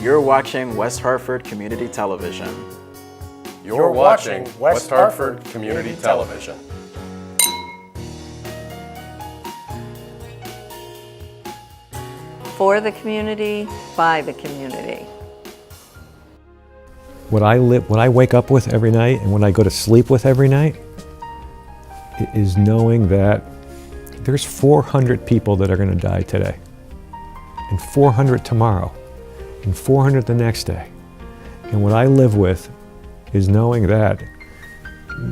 You're watching West Hartford Community Television. You're watching West Hartford Community Television. For the community, by the community. What I wake up with every night and what I go to sleep with every night is knowing that there's 400 people that are going to die today, and 400 tomorrow, and 400 the next day. And what I live with is knowing that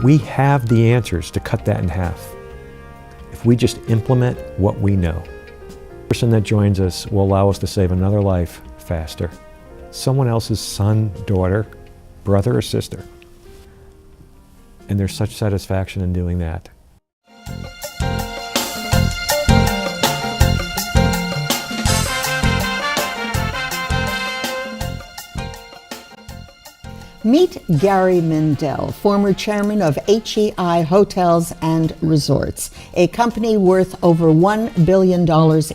we have the answers to cut that in half if we just implement what we know. The person that joins us will allow us to save another life faster. Someone else's son, daughter, brother, or sister. And there's such satisfaction in doing that. Meet Gary Mendell, former chairman of HEI Hotels and Resorts, a company worth over $1 billion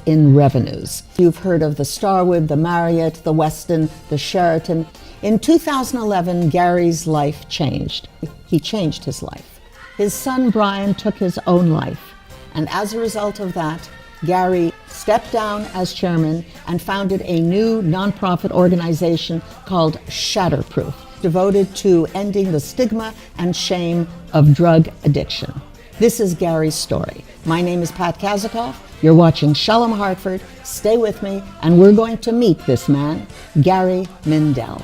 in revenues. You've heard of the Starwood, the Marriott, the Westin, the Sheraton. In 2011, Gary's life changed. He changed his life. His son Brian took his own life. And as a result of that, Gary stepped down as chairman and founded a new nonprofit organization called Shatterproof, devoted to ending the stigma and shame of drug addiction. This is Gary's story. My name is Pat Kazikoff. You're watching Shalom Hartford. Stay with me, and we're going to meet this man, Gary Mendell.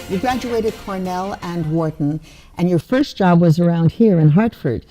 You graduated Cornell and Wharton, and your first job was around here in Hartford.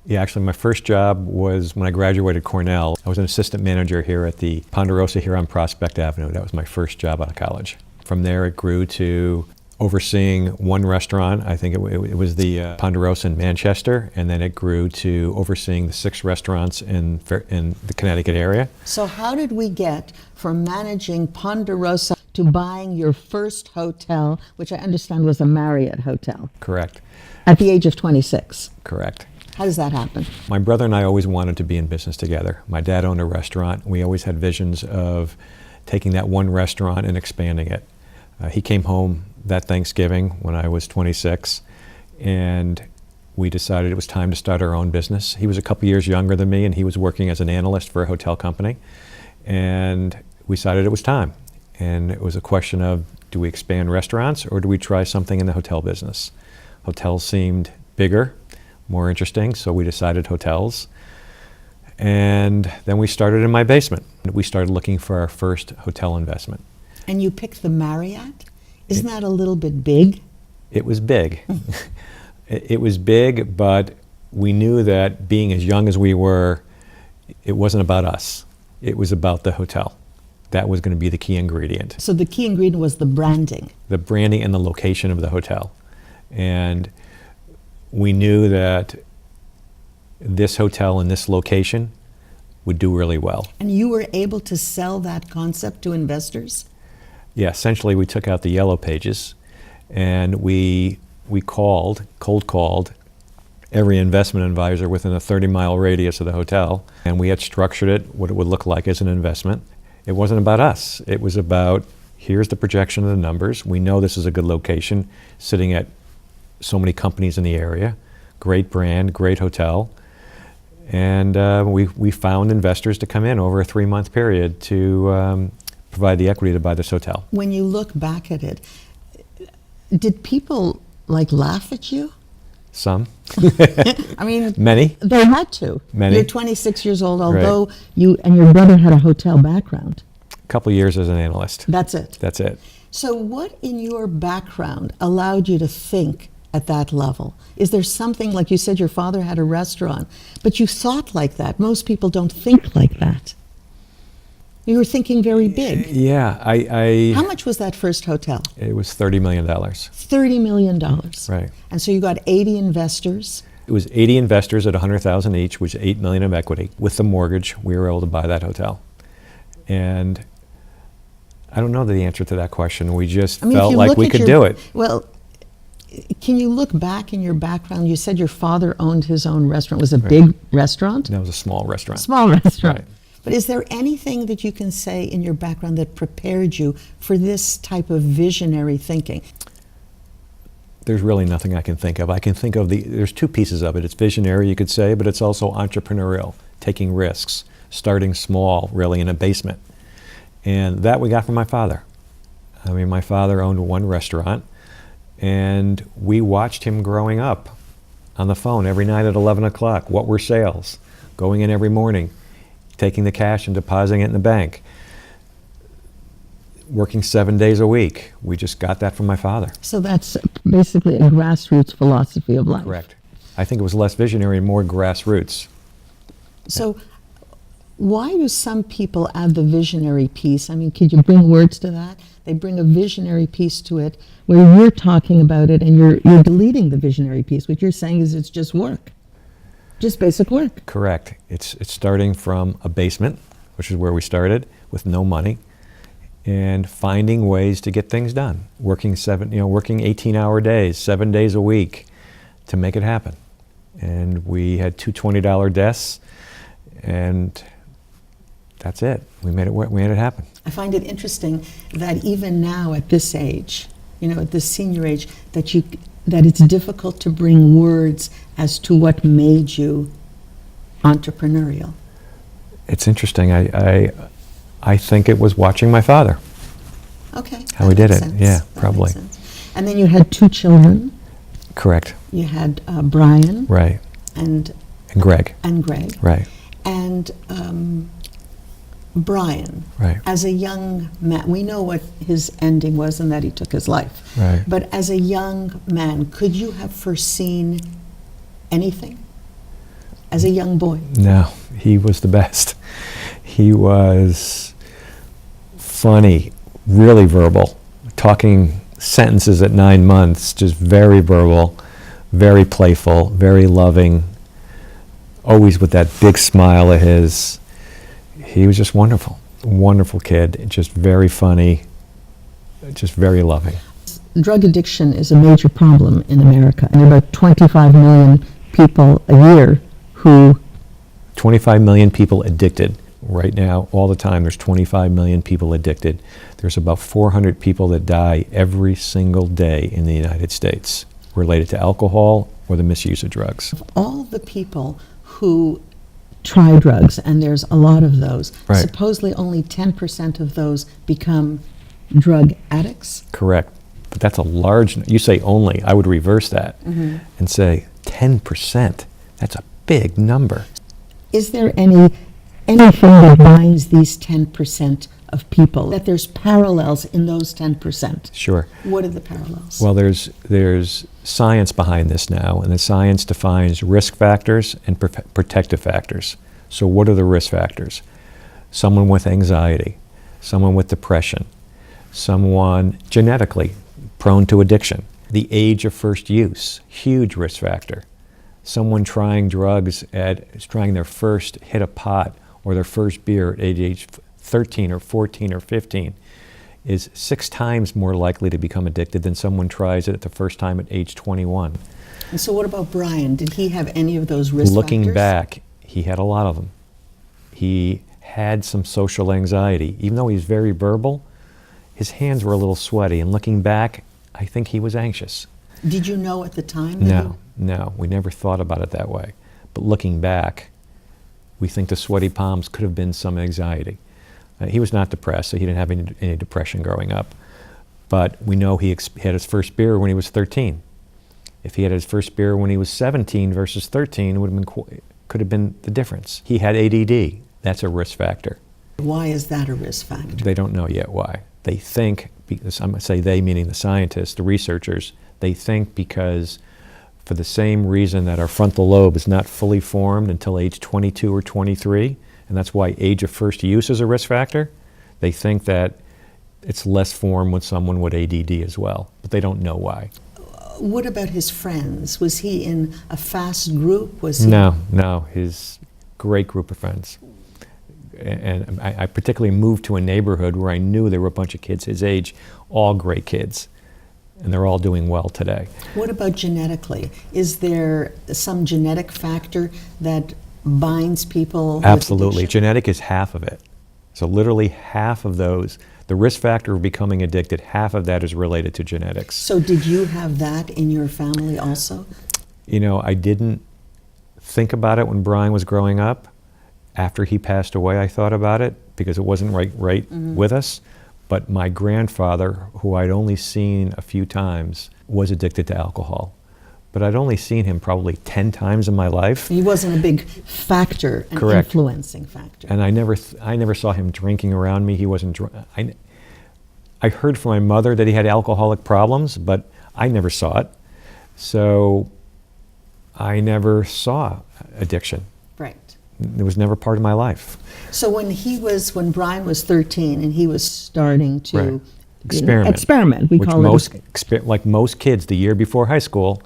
Yeah, actually my first job was when I graduated Cornell. I was an assistant manager here at the Ponderosa here on Prospect Avenue. That was my first job out of college. From there it grew to overseeing one restaurant. I think it was the Ponderosa in Manchester, and then it grew to overseeing the 6 restaurants in the Connecticut area. So how did we get from managing Ponderosa to buying your first hotel, which I understand was a Marriott hotel? Correct. At the age of 26? Correct. How does that happen? My brother and I always wanted to be in business together. My dad owned a restaurant. We always had visions of taking that one restaurant and expanding it. He came home that Thanksgiving when I was 26, and we decided it was time to start our own business. He was a couple years younger than me, and he was working as an analyst for a hotel company. And we decided it was time. And it was a question of, do we expand restaurants or do we try something in the hotel business? Hotels seemed bigger, more interesting, so we decided hotels. And then we started in my basement. We started looking for our first hotel investment. And you picked the Marriott? Isn't that a little bit big? It was big. It was big, but we knew that being as young as we were, it wasn't about us. It was about the hotel. That was going to be the key ingredient. So the key ingredient was the branding. The branding and the location of the hotel. And we knew that this hotel in this location would do really well. And you were able to sell that concept to investors? Yeah, essentially we took out the yellow pages and we cold called every investment advisor within a 30-mile radius of the hotel, and we had structured it what it would look like as an investment. It wasn't about us. It was about, here's the projection of the numbers. We know this is a good location, sitting at so many companies in the area, great brand, great hotel. And we found investors to come in over a 3-month period to provide the equity to buy this hotel. When you look back at it, did people laugh at you? Some. I mean, many. They had to. Many. You're 26 years old, although you and your brother had a hotel background. A couple years as an analyst. That's it. That's it. So what in your background allowed you to think at that level? Is there something, like you said, your father had a restaurant, but you thought like that. Most people don't think like that. You were thinking very big. Yeah, How much was that first hotel? It was $30 million. $30 million. Right. And so you got 80 investors. It was 80 investors at $100,000 each, which is $8 million of equity. With the mortgage, we were able to buy that hotel. And I don't know the answer to that question. We just felt like we could do it. Well, Can you look back in your background? You said your father owned his own restaurant. Was it a big restaurant? That was a small restaurant. Small restaurant. Right. But is there anything that you can say in your background that prepared you for this type of visionary thinking? There's really nothing I can think of. I can think of there's two pieces of it. It's visionary, you could say, but it's also entrepreneurial, taking risks, starting small, really, in a basement. And that we got from my father. I mean, my father owned one restaurant, and we watched him growing up on the phone every night at 11 o'clock. What were sales? Going in every morning, taking the cash and depositing it in the bank. Working 7 days a week. We just got that from my father. So that's basically a grassroots philosophy of life. Correct. I think it was less visionary and more grassroots. So why do some people add the visionary piece? I mean, could you bring words to that? They bring a visionary piece to it where you're talking about it and you're deleting the visionary piece. What you're saying is it's just work, just basic work. Correct. It's starting from a basement, which is where we started, with no money, and finding ways to get things done. Working 18-hour days, 7 days a week to make it happen. And we had two $20 desks, and that's it. We made it happen. I find it interesting that even now at this age, at this senior age, that it's difficult to bring words as to what made you entrepreneurial. It's interesting. I think it was watching my father. Okay. How he did it. Yeah, probably. And then you had two children. Correct. You had Brian. Right. And Greg. And Greg. Right. And Brian, right. As a young man, we know what his ending was and that he took his life. Right. But as a young man, could you have foreseen anything as a young boy? No, he was the best. He was funny, really verbal, talking sentences at 9 months, just very verbal, very playful, very loving, always with that big smile of his. He was just wonderful, wonderful kid, just very funny, just very loving. Drug addiction is a major problem in America, and there are about 25 million people a year who... 25 million people addicted. Right now, all the time, there's 25 million people addicted. There's about 400 people that die every single day in the United States related to alcohol or the misuse of drugs. Of all the people who try drugs, and there's a lot of those, right. Supposedly only 10% of those become drug addicts? Correct. But that's a large, you say only, I would reverse that and say 10%. That's a big number. Is there anything that binds these 10% of people, that there's parallels in those 10%? Sure. What are the parallels? Well, there's science behind this now, and the science defines risk factors and protective factors. So what are the risk factors? Someone with anxiety, someone with depression, someone genetically prone to addiction, the age of first use, huge risk factor. Someone trying drugs trying their first hit of pot or their first beer at age 13 or 14 or 15 is 6 times more likely to become addicted than someone tries it at the first time at age 21. And so what about Brian? Did he have any of those risk Looking factors? back, he had a lot of them. He had some social anxiety. Even though he was very verbal, his hands were a little sweaty, and looking back, I think he was anxious. Did you know at the time? That No, we never thought about it that way. But looking back, we think the sweaty palms could have been some anxiety. He was not depressed, so he didn't have any depression growing up. But we know he had his first beer when he was 13. If he had his first beer when he was 17 versus 13, it could have been the difference. He had ADD. That's a risk factor. Why is that a risk factor? They don't know yet why. They think, because I'm going to say they meaning the scientists, the researchers, they think because for the same reason that our frontal lobe is not fully formed until age 22 or 23, and that's why age of first use is a risk factor, they think that it's less formed with someone with ADD as well, but they don't know why. What about his friends? Was he in a fast group? Was he? No, his great group of friends. And I particularly moved to a neighborhood where I knew there were a bunch of kids his age, all great kids. and they're all doing well today. What about genetically? Is there some genetic factor that binds people? Absolutely. With addiction? Genetic is half of it. So literally half of those, the risk factor of becoming addicted, half of that is related to genetics. So did you have that in your family also? You know, I didn't think about it when Brian was growing up. After he passed away, I thought about it because it wasn't right with us. But my grandfather, who I'd only seen a few times, was addicted to alcohol. But I'd only seen him probably 10 times in my life. He wasn't a big factor, an Correct. influencing factor. And I never saw him drinking around me. He wasn't I heard from my mother that he had alcoholic problems, but I never saw it. So I never saw addiction. Right. It was never part of my life. So when Brian was 13 and he was starting to Experiment. Experiment. We Which call it. like most kids, the year before high school,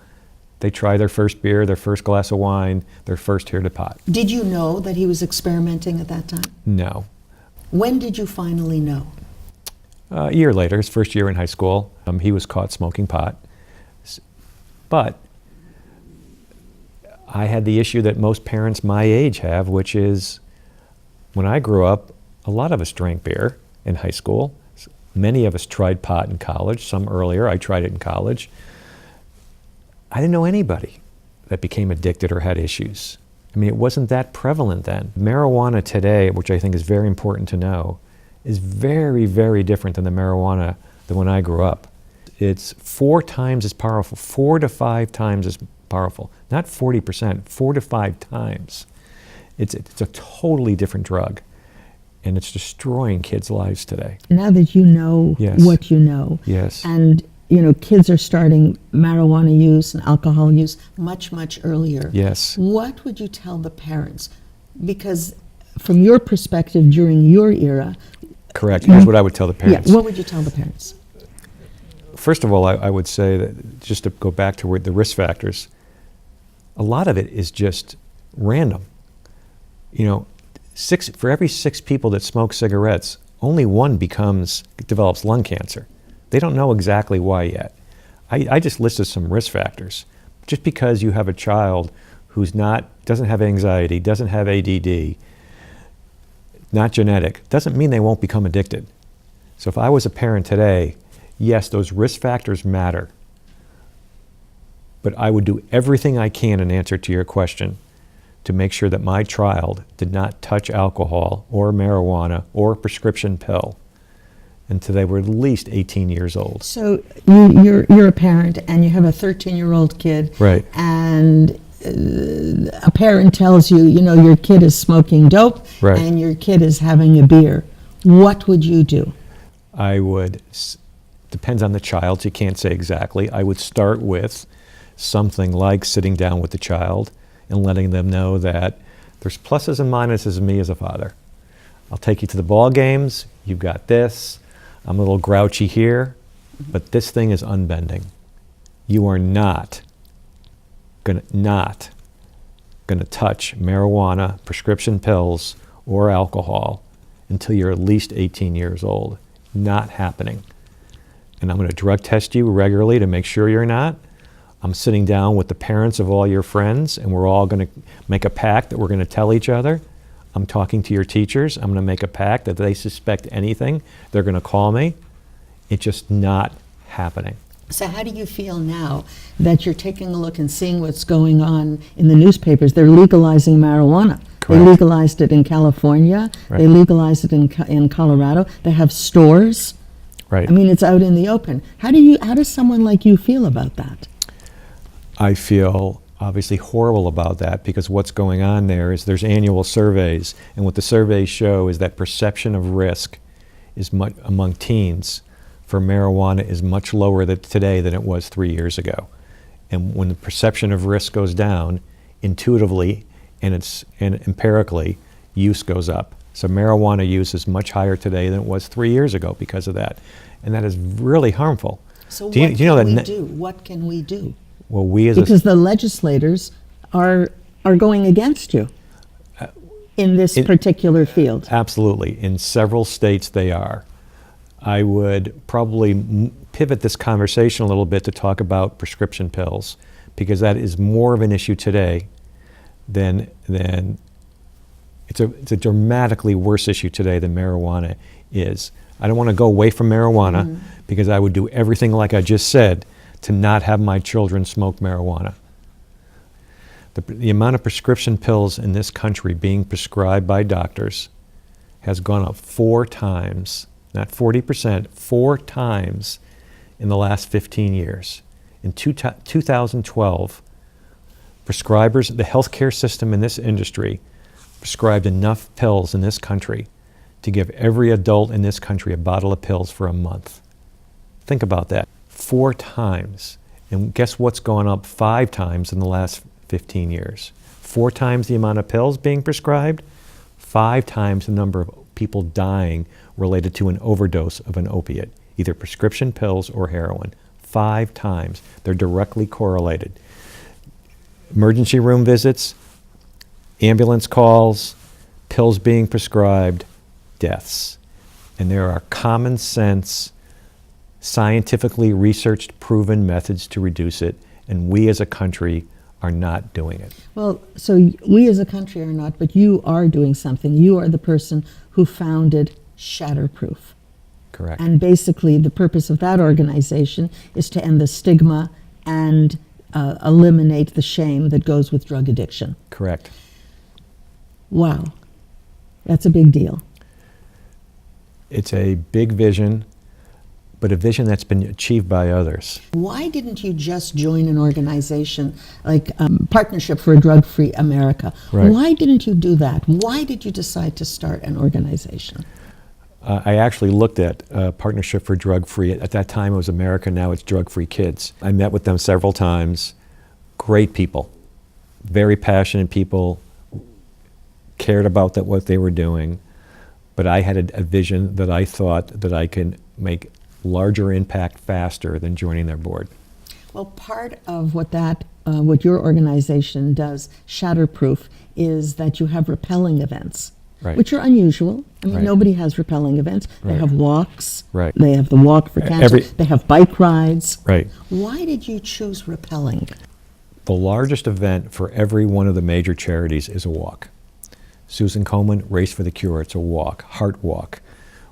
they try their first beer, their first glass of wine, their first hit of pot. Did you know that he was experimenting at that time? No. When did you finally know? A year later, his first year in high school, he was caught smoking pot. But I had the issue that most parents my age have, which is when I grew up, a lot of us drank beer in high school. Many of us tried pot in college, some earlier. I tried it in college. I didn't know anybody that became addicted or had issues. I mean, it wasn't that prevalent then. Marijuana today, which I think is very important to know, is very, very different than the marijuana that when I grew up. It's 4 times as powerful, 4 to 5 times as powerful. Not 40%, 4 to 5 times. It's a totally different drug, and it's destroying kids' lives today. Now that you know Yes. what you know, Yes. and kids are starting marijuana use and alcohol use much, much earlier. Yes. What would you tell the parents? Because from your perspective during your era, Correct. Here's what I would tell the parents. what would you tell the parents? First of all, I would say that just to go back to where the risk factors, a lot of it is just random. For every 6 people that smoke cigarettes, only 1 develops lung cancer. They don't know exactly why yet. I just listed some risk factors. Just because you have a child who's doesn't have anxiety, doesn't have ADD, not genetic, doesn't mean they won't become addicted. So if I was a parent today, yes, those risk factors matter. But I would do everything I can in answer to your question to make sure that my child did not touch alcohol or marijuana or a prescription pill until they were at least 18 years old. So you're a parent and you have a 13-year-old kid. Right. And a parent tells you, your kid is smoking dope Right. and your kid is having a beer. What would you do? I would, depends on the child, so you can't say exactly. I would start with something like sitting down with the child and letting them know that there's pluses and minuses of me as a father. I'll take you to the ball games, you've got this, I'm a little grouchy here, but this thing is unbending. You are not gonna touch marijuana, prescription pills, or alcohol until you're at least 18 years old. Not happening. And I'm gonna drug test you regularly to make sure you're not. I'm sitting down with the parents of all your friends, and we're all going to make a pact that we're going to tell each other. I'm talking to your teachers. I'm going to make a pact that if they suspect anything, they're going to call me. It's just not happening. So how do you feel now that you're taking a look and seeing what's going on in the newspapers? They're legalizing marijuana. Correct. They legalized it in California. Right. They legalized it in Colorado. They have stores. Right. I mean, it's out in the open. How does someone like you feel about that? I feel obviously horrible about that because what's going on there's annual surveys, and what the surveys show is that perception of risk is among teens for marijuana is much lower today than it was 3 years ago. And when the perception of risk goes down, intuitively and empirically, use goes up. So marijuana use is much higher today than it was 3 years ago because of that. And that is really harmful. So What can we do? Well, because the legislators are going against you in this particular field. Absolutely. In several states they are. I would probably pivot this conversation a little bit to talk about prescription pills, because that is more of an issue today than it's a dramatically worse issue today than marijuana is. I don't want to go away from marijuana because I would do everything like I just said to not have my children smoke marijuana. The amount of prescription pills in this country being prescribed by doctors has gone up 4 times, not 40%, 4 times in the last 15 years. In 2012, prescribers, the healthcare system in this industry, prescribed enough pills in this country to give every adult in this country a bottle of pills for a month. Think about that. 4 times. And guess what's gone up 5 times in the last 15 years? 4 times the amount of pills being prescribed, 5 times the number of people dying related to an overdose of an opiate, either prescription pills or heroin. 5 times. They're directly correlated. Emergency room visits, ambulance calls, pills being prescribed, deaths. And there are common sense, scientifically researched, proven methods to reduce it, and we as a country are not doing it. Well, so we as a country are not, but you are doing something. You are the person who founded Shatterproof. Correct. And basically the purpose of that organization is to end the stigma and eliminate the shame that goes with drug addiction. Correct. Wow. That's a big deal. It's a big vision, but a vision that's been achieved by others. Why didn't you just join an organization like Partnership for a Drug-Free America? Right. Why didn't you do that? Why did you decide to start an organization? I actually looked at Partnership for Drug-Free. At that time it was America, now it's Drug-Free Kids. I met with them several times. Great people, very passionate people, cared about what they were doing, but I had a vision that I thought that I could make larger impact faster than joining their board. Well, part of what your organization does, Shatterproof, is that you have rappelling events, Right. which are unusual. I mean, Right. nobody has rappelling events. They Right. have walks. Right. They have the walk for cancer. They have bike rides. Right. Why did you choose rappelling? The largest event for every one of the major charities is a walk. Susan Komen, Race for the Cure, it's a walk. Heart Walk.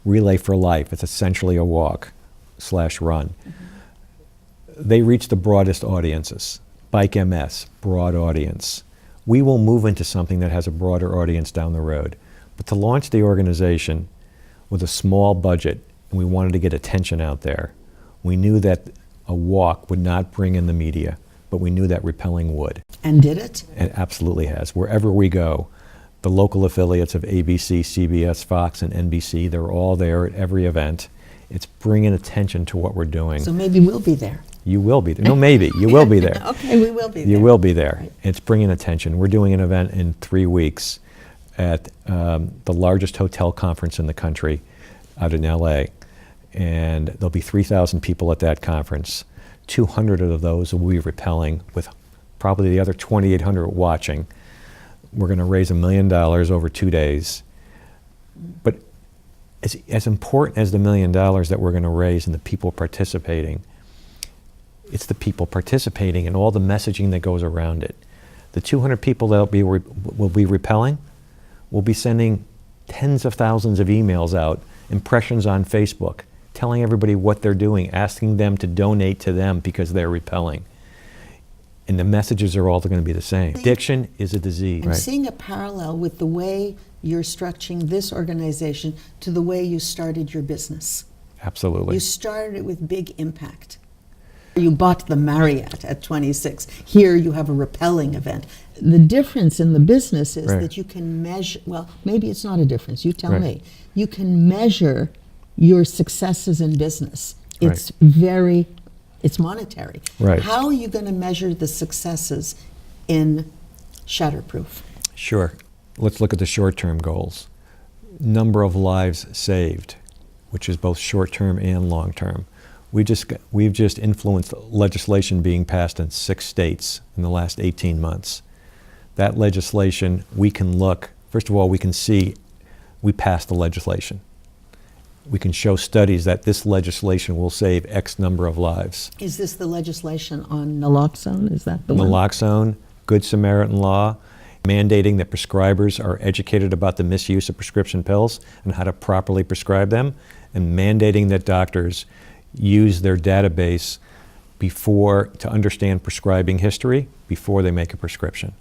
Relay for Life, it's essentially a walk/run. They reach the broadest audiences. Bike MS, broad audience. We will move into something that has a broader audience down the road. But to launch the organization with a small budget, and we wanted to get attention out there, we knew that a walk would not bring in the media, but we knew that rappelling would. And did it? It absolutely has. Wherever we go, the local affiliates of ABC, CBS, Fox, and NBC, they're all there at every event. It's bringing attention to what we're doing. So maybe we'll be there. You will be there. No, maybe. You will be there. Okay, we will be there. You will be there. Right. It's bringing attention. We're doing an event in 3 weeks at the largest hotel conference in the country out in LA. And there'll be 3,000 people at that conference. 200 of those will be rappelling, with probably the other 2,800 watching. We're going to raise $1 million over 2 days. But as important as the $1 million that we're going to raise and the people participating, it's the people participating and all the messaging that goes around it. The 200 people that will be rappelling will be sending tens of thousands of emails out, impressions on Facebook, telling everybody what they're doing, asking them to donate to them because they're rappelling. And the messages are all going to be the same. Addiction is a disease. I'm seeing a parallel with the way you're structuring this organization to the way you started your business. Absolutely. You started it with big impact. You bought the Marriott at 26. Here you have a rappelling event. The difference in the business is Right. that you can measure, well, maybe it's not a difference, you tell Right. me. You can measure your successes in business. It's it's monetary. Right. How are you going to measure the successes in Shatterproof? Sure. Let's look at the short-term goals. Number of lives saved, which is both short-term and long-term. We've just influenced legislation being passed in 6 states in the last 18 months. That legislation, we can look, first of all, we can see we passed the legislation. we can show studies that this legislation will save X number of lives. Is this the legislation on naloxone? Is that the one? Naloxone, Good Samaritan law, mandating that prescribers are educated about the misuse of prescription pills and how to properly prescribe them, and mandating that doctors use their database to understand prescribing history before they make a prescription.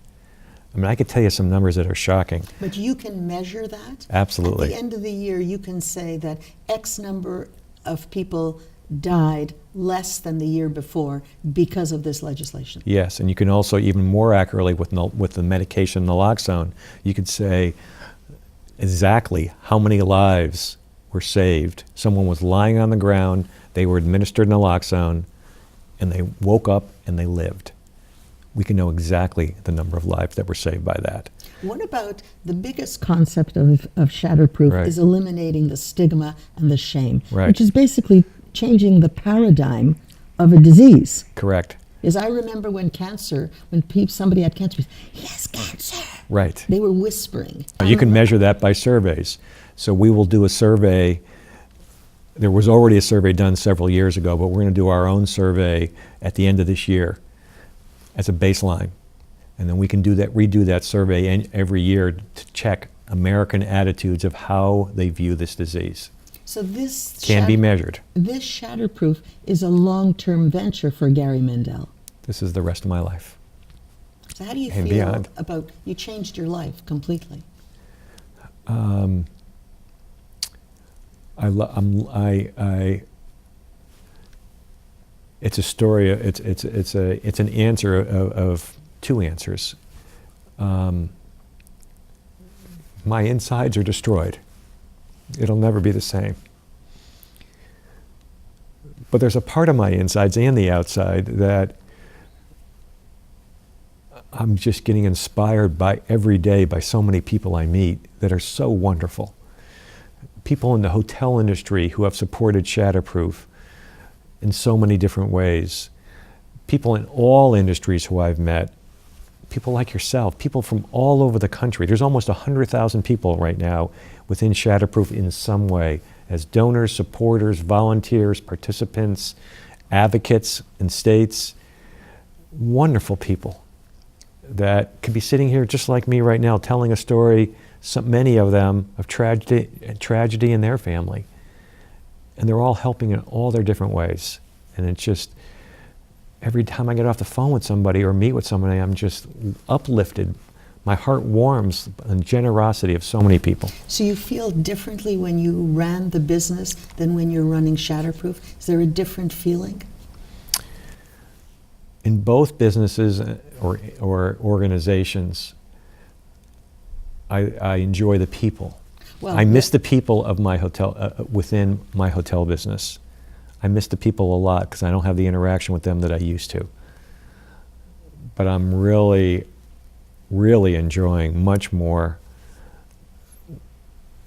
I mean, I could tell you some numbers that are shocking. But you can measure that? Absolutely. At the end of the year, you can say that X number of people died less than the year before because of this legislation. Yes, and you can also, even more accurately with the medication naloxone, you could say exactly how many lives were saved. Someone was lying on the ground, they were administered naloxone, and they woke up and they lived. We can know exactly the number of lives that were saved by that. What about the biggest concept of Shatterproof Right. is eliminating the stigma and the shame, Right. which is basically changing the paradigm of a disease. Correct. As I remember when somebody had cancer, he has cancer. Right. They were whispering. You can measure that by surveys. So we will do a survey. There was already a survey done several years ago, but we're going to do our own survey at the end of this year as a baseline. And then we can redo that survey every year to check American attitudes of how they view this disease. So this Can be measured. This Shatterproof is a long-term venture for Gary Mendell. This is the rest of my life. So how do you And feel beyond. about, you changed your life completely? It's a story. It's an answer of two answers. My insides are destroyed. It'll never be the same. But there's a part of my insides and the outside that I'm just getting inspired by every day by so many people I meet that are so wonderful. People in the hotel industry who have supported Shatterproof in so many different ways. People in all industries who I've met. People like yourself, people from all over the country. There's almost 100,000 people right now within Shatterproof in some way, as donors, supporters, volunteers, participants, advocates in states. Wonderful people that could be sitting here just like me right now telling a story, many of them, of tragedy in their family. And they're all helping in all their different ways. And it's just, every time I get off the phone with somebody or meet with somebody, I'm just uplifted. My heart warms in generosity of so many people. So you feel differently when you ran the business than when you're running Shatterproof? Is there a different feeling? In both businesses or organizations, I enjoy the people. Well, I miss the people of my hotel, within my hotel business. I miss the people a lot because I don't have the interaction with them that I used to. But I'm really, really enjoying much more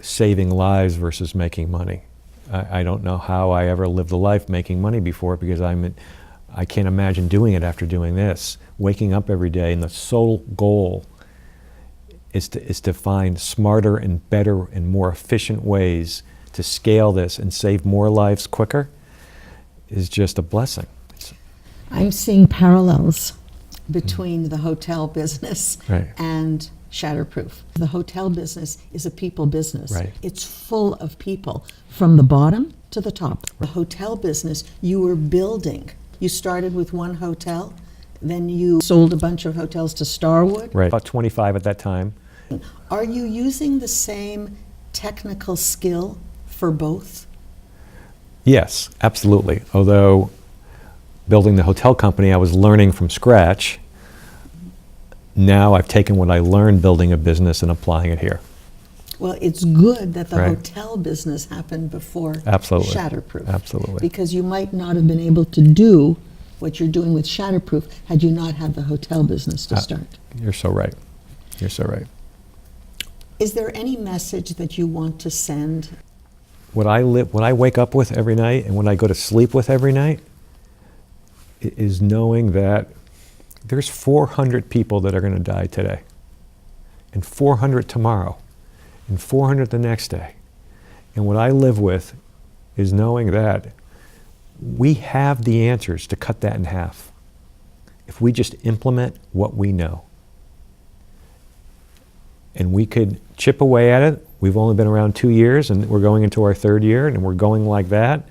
saving lives versus making money. I don't know how I ever lived a life making money before because I can't imagine doing it after doing this. Waking up every day and the sole goal is to find smarter and better and more efficient ways to scale this and save more lives quicker is just a blessing. I'm seeing parallels between the hotel business Right. and Shatterproof. The hotel business is a people business. Right. It's full of people from the bottom to the top. The hotel business, you were building. You started with one hotel, then you sold a bunch of hotels to Starwood. Right. About 25 at that time. Are you using the same technical skill for both? Yes, absolutely. Although building the hotel company, I was learning from scratch. Now I've taken what I learned building a business and applying it here. Well, it's good that the Right. hotel business happened before Absolutely. Shatterproof. Absolutely. Because you might not have been able to do what you're doing with Shatterproof had you not had the hotel business to start. You're so right. You're so right. Is there any message that you want to send? What I wake up with every night and when I go to sleep with every night is knowing that there's 400 people that are going to die today, and 400 tomorrow, and 400 the next day. And what I live with is knowing that we have the answers to cut that in half if we just implement what we know. And we could chip away at it. We've only been around 2 years, and we're going into our 3rd year, and we're going like that.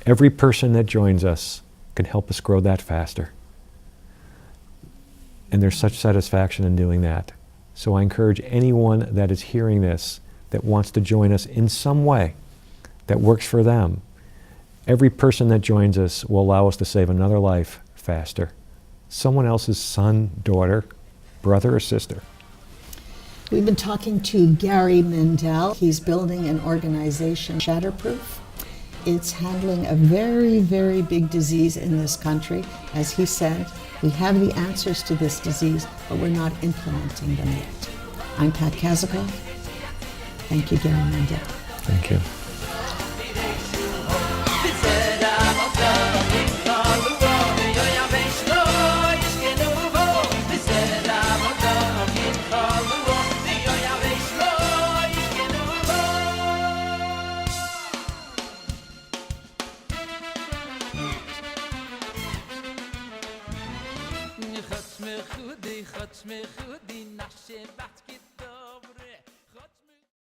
Every person that joins us can help us grow that faster. And there's such satisfaction in doing that. So I encourage anyone that is hearing this, that wants to join us in some way that works for them. Every person that joins us will allow us to save another life faster. Someone else's son, daughter, brother, or sister. We've been talking to Gary Mendell. He's building an organization, Shatterproof. It's handling a very, very big disease in this country. As he said, we have the answers to this disease, but we're not implementing them yet. I'm Pat Kazakoff. Thank you, Gary Mendell. Thank you. خدش می خودی نقشه وقت